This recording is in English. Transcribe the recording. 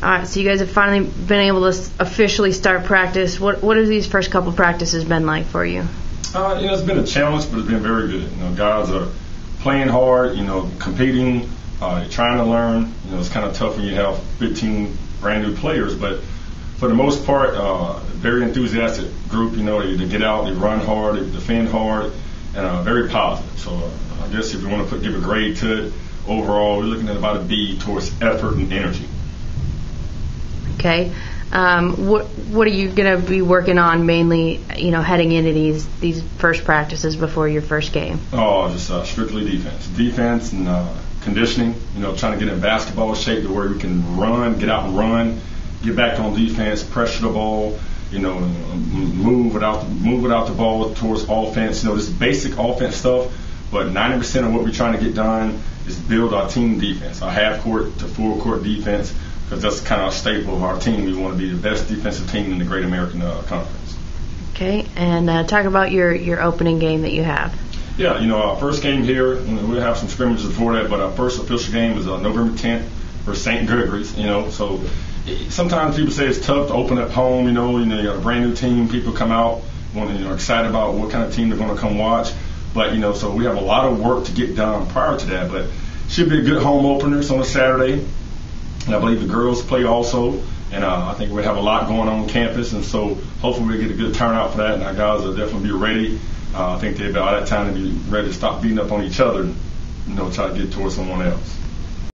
All right, so you guys have finally been able to officially start practice. What have these first couple practices been like for you? It's been a challenge, but it's been very good. Guys are playing hard, competing, trying to learn. It's kind of tough when you have 15 brand new players, but for the most part, very enthusiastic group. They get out, they run hard, they defend hard, and very positive. So I guess if you want to give a grade to it, overall, we're looking at about a B towards effort and energy. Okay. What are you going to be working on mainly, heading into these first practices before your first game? Just strictly defense. Defense and conditioning, trying to get in basketball shape to where we can run, get out and run, get back on defense, pressure the ball, move without the ball towards offense. This basic offense stuff, but 90% of what we're trying to get done is build our team defense, our half-court to full-court defense, because that's kind of a staple of our team. We want to be the best defensive team in the Great American Conference. Okay, and talk about your opening game that you have. Yeah, our first game here, we'll have some scrimmages before that, but our first official game is November 10th for St. Gregory's, so sometimes people say it's tough to open up home, you got a brand new team, people come out, excited about what kind of team they're going to come watch, but, so we have a lot of work to get done prior to that, but should be a good home opener. It's on a Saturday. And I believe the girls play also, and I think we have a lot going on campus, and so hopefully we get a good turnout for that, and our guys will definitely be ready. I think they'll be all that time to be ready to stop beating up on each other and, try to get towards someone else.